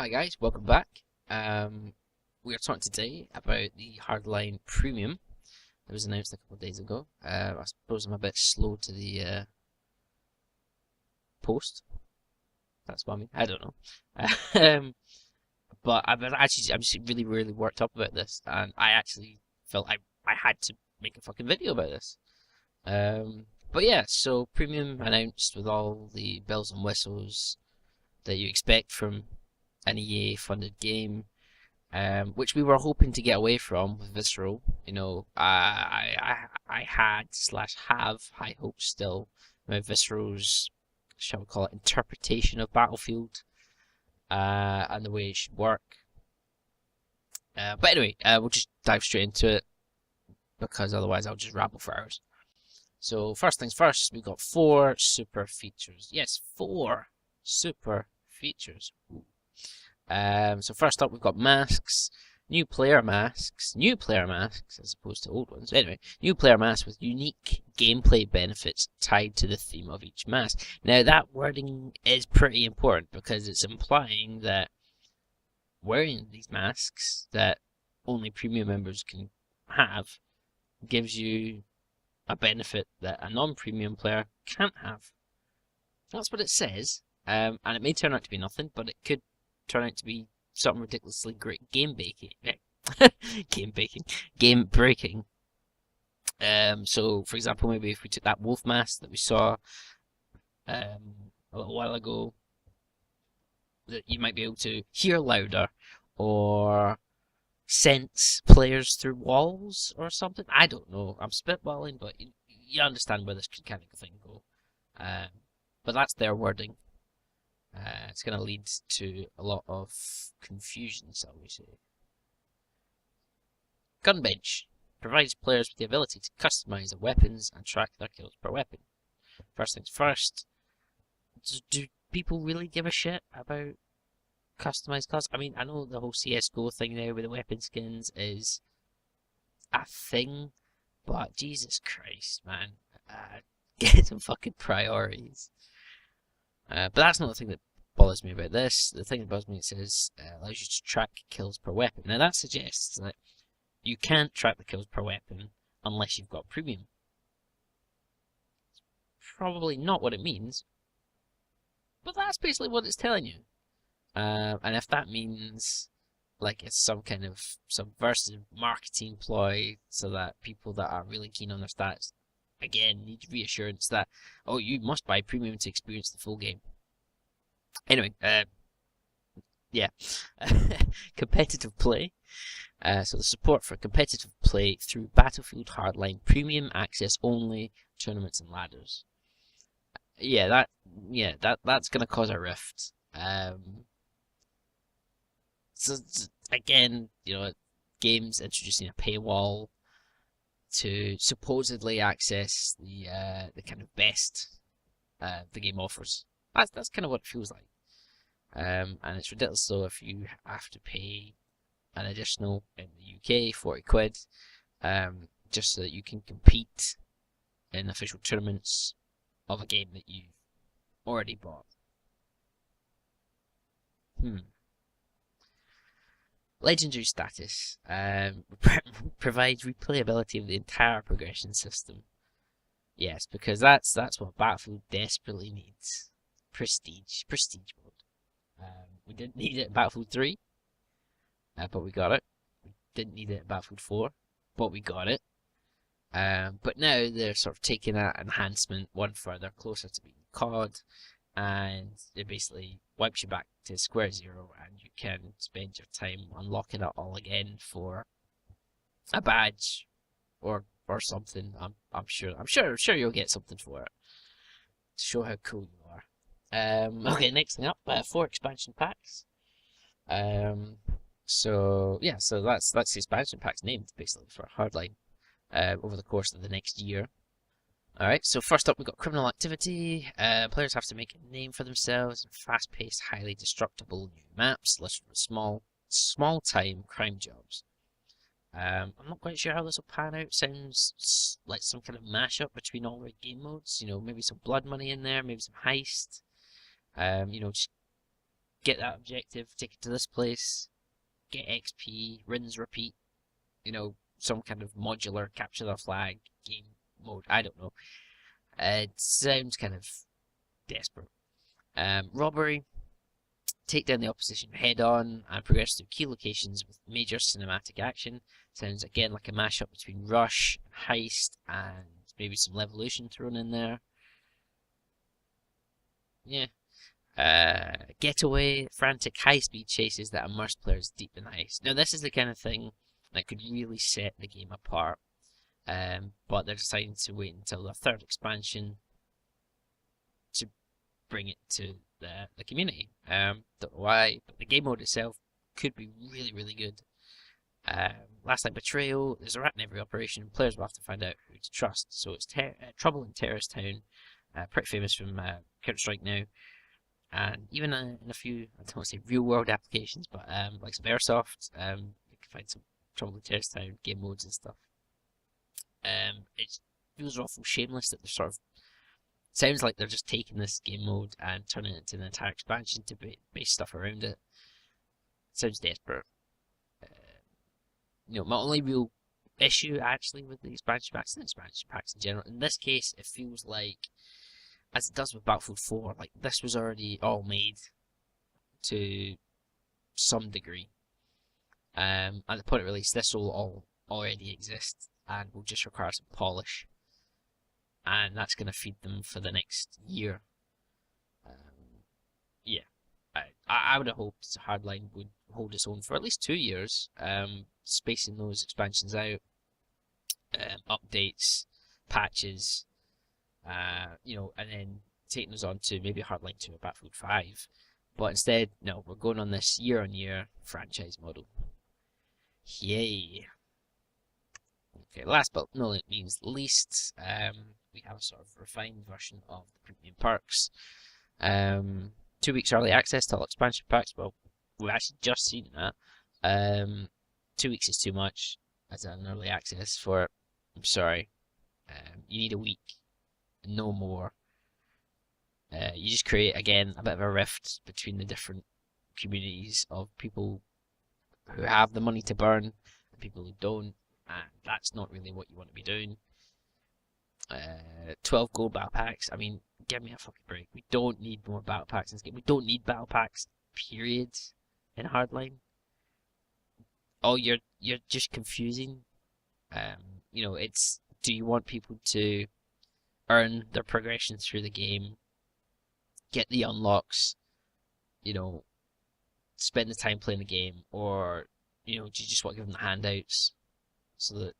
Hi guys, welcome back. We are talking today about the Hardline Premium that was announced a couple of days ago. I suppose I'm a bit slow to the post. That's what I mean. I don't know. Um, but I'm just really, really worked up about this, and I actually felt I had to make a fucking video about this. But yeah, so Premium announced with all the bells and whistles that you expect from an EA funded game, which we were hoping to get away from with Visceral. You know, I had slash have high hopes still with Visceral's, shall we call it, interpretation of Battlefield, and the way it should work. But anyway, we'll just dive straight into it because otherwise I'll just ramble for hours. So first things first, we got 4 super features. Yes, 4 super features. Ooh. So first up, we've got masks, new player masks as opposed to old ones. Anyway, new player masks with unique gameplay benefits tied to the theme of each mask. Now that wording is pretty important because it's implying that wearing these masks that only premium members can have gives you a benefit that a non-premium player can't have. That's what it says, and it may turn out to be nothing, but it could turn out to be something ridiculously great game breaking. So for example, maybe if we took that wolf mask that we saw a little while ago, that you might be able to hear louder or sense players through walls or something. I don't know. I'm spitballing, but you understand where this kind of thing go. But that's their wording. It's going to lead to a lot of confusion, shall we say. Gunbench provides players with the ability to customize their weapons and track their kills per weapon. First things first, do people really give a shit about customized cars? I mean, I know the whole CSGO thing there with the weapon skins is a thing, but Jesus Christ, man. Get some fucking priorities. But that's not the thing that bothers me about this. The thing that bothers me, it says allows you to track kills per weapon. Now that suggests that you can't track the kills per weapon unless you've got premium. It's probably not what it means, but that's basically what it's telling you. And if that means like it's some kind of subversive marketing ploy so that people that are really keen on their stats again need reassurance that, oh, you must buy premium to experience the full game. Anyway, yeah. Competitive play. So the support for competitive play through Battlefield Hardline Premium access only tournaments and ladders. That's gonna cause a rift. So again, you know, games introducing a paywall to supposedly access the kind of best the game offers. That's kind of what it feels like. And it's ridiculous though if you have to pay an additional, in the UK, 40 quid, just so that you can compete in official tournaments of a game that you've already bought. Legendary status provides replayability of the entire progression system. Yes, because that's what Battlefield desperately needs. Prestige mode. We didn't need it in Battlefield 3, but we got it. We didn't need it in Battlefield 4, but we got it. But now they're sort of taking that enhancement one further closer to being COD, and it basically wipes you back to square zero, and you can spend your time unlocking it all again for a badge or something. I'm sure you'll get something for it to show how cool you are. Okay, next thing up, 4 expansion packs. So that's the expansion packs named basically for Hardline over the course of the next year. Alright, so first up we've got criminal activity. Players have to make a name for themselves in fast-paced, highly destructible new maps listed with small-time crime jobs. I'm not quite sure how this will pan out. Sounds like some kind of mashup between all the game modes. You know, maybe some blood money in there, maybe some heist. You know, just get that objective, take it to this place, get XP, rinse, repeat. Some kind of modular capture the flag game mode. I don't know. It sounds kind of desperate. Robbery. Take down the opposition head on and progress through key locations with major cinematic action. Sounds again like a mashup between Rush, Heist, and maybe some Levolution thrown in there. Yeah. Getaway, frantic high-speed chases that immerse players deep in the heist. Now, this is the kind of thing that could really set the game apart, but they're deciding to wait until the third expansion to bring it to the community. Don't know why, but the game mode itself could be really, really good. Last Night Betrayal, there's a rat in every operation, and players will have to find out who to trust. So it's Trouble in Terrorist Town, pretty famous from Counter-Strike now. And even in a few, I don't want to say real world applications, but like some Airsoft, you can find some Trouble in Terrorist Town game modes and stuff. It feels awful shameless that they're sort of, sounds like they're just taking this game mode and turning it into an entire expansion to base stuff around it. Sounds desperate. My only real issue actually with the expansion packs and expansion packs in general, in this case, it feels like, as it does with Battlefield 4, like this was already all made to some degree. At the point of release, this will all already exist and will just require some polish. And that's going to feed them for the next year. Yeah, I would have hoped Hardline would hold its own for at least 2 years, spacing those expansions out, updates, patches, and then taking us on to maybe Hardline 2 or Battlefield 5. But instead, no, we're going on this year-on-year franchise model. Yay! Okay, last but no means least, we have a sort of refined version of the premium perks. 2 weeks early access to all expansion packs. Well, we've actually just seen that. 2 weeks is too much as an early access for it. I'm sorry. You need a week, no more. You just create, again, a bit of a rift between the different communities of people who have the money to burn and people who don't. And that's not really what you want to be doing. 12 gold battle packs. I mean, give me a fucking break. We don't need more battle packs in this game. We don't need battle packs, period, in Hardline. Oh, you're just confusing. It's, do you want people to earn their progression through the game, get the unlocks, spend the time playing the game, or do you just want to give them the handouts so that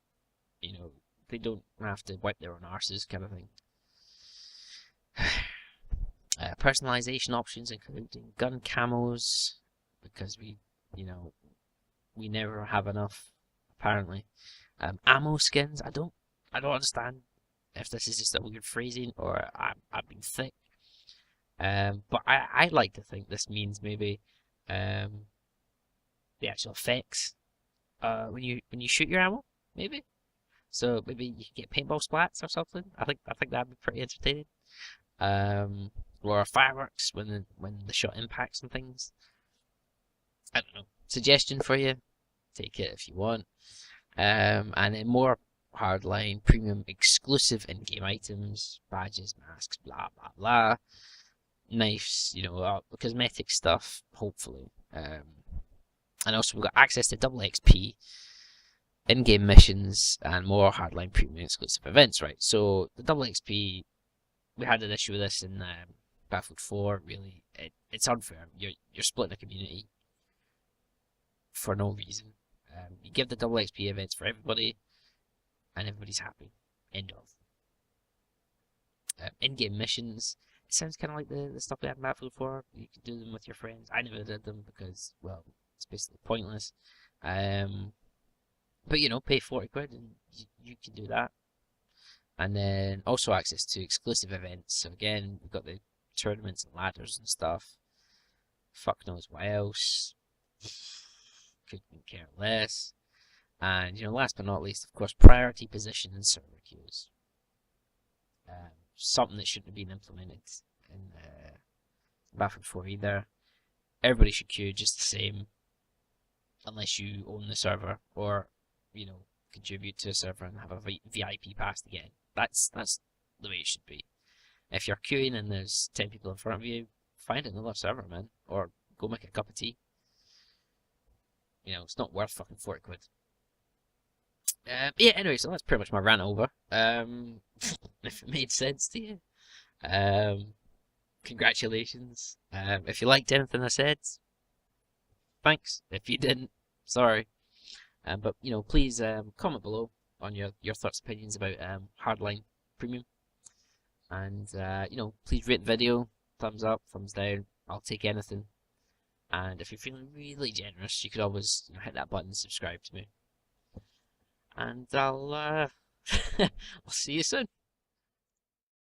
they don't have to wipe their own arses, kind of thing. Personalization options including gun camos, because we never have enough, apparently. Ammo skins. I don't understand if this is just a weird phrasing or I've been thick. But I like to think this means maybe the actual effects when you shoot your ammo, maybe. So maybe you can get paintball splats or something. I think that'd be pretty entertaining. Or fireworks when the shot impacts and things. I don't know. Suggestion for you. Take it if you want. And then more Hardline premium exclusive in-game items, badges, masks, blah blah blah. Knives, cosmetic stuff, hopefully. And also we've got access to double XP, in-game missions, and more Hardline premium exclusive events, right? So the double XP, we had an issue with this in Battlefield 4. Really, it's unfair. You're splitting a community for no reason. You give the double XP events for everybody, and everybody's happy. End of. In-game missions. It sounds kind of like the stuff we had in Battlefield 4. You could do them with your friends. I never did them because, well, it's basically pointless. But pay 40 quid and you can do that. And then also access to exclusive events. So again, we've got the tournaments and ladders and stuff. Fuck knows what else. Couldn't care less. And last but not least, of course, priority position and server queues. Something that shouldn't have been implemented in Battlefield 4 either. everybody should queue just the same, unless you own the server or, you know, contribute to a server and have a VIP pass to get in. That's the way it should be. If you're queuing and there's 10 people in front of you, find another server, man, or go make a cup of tea. You know, it's not worth fucking 40 quid. Yeah, anyway, so that's pretty much my rant over. If it made sense to you. Congratulations. If you liked anything I said, thanks. If you didn't, sorry. But you know, please comment below on your thoughts, opinions about Hardline Premium, and you know, please rate the video, thumbs up, thumbs down. I'll take anything. And if you're feeling really generous, you could always, you know, hit that button and subscribe to me. And I'll I'll see you soon.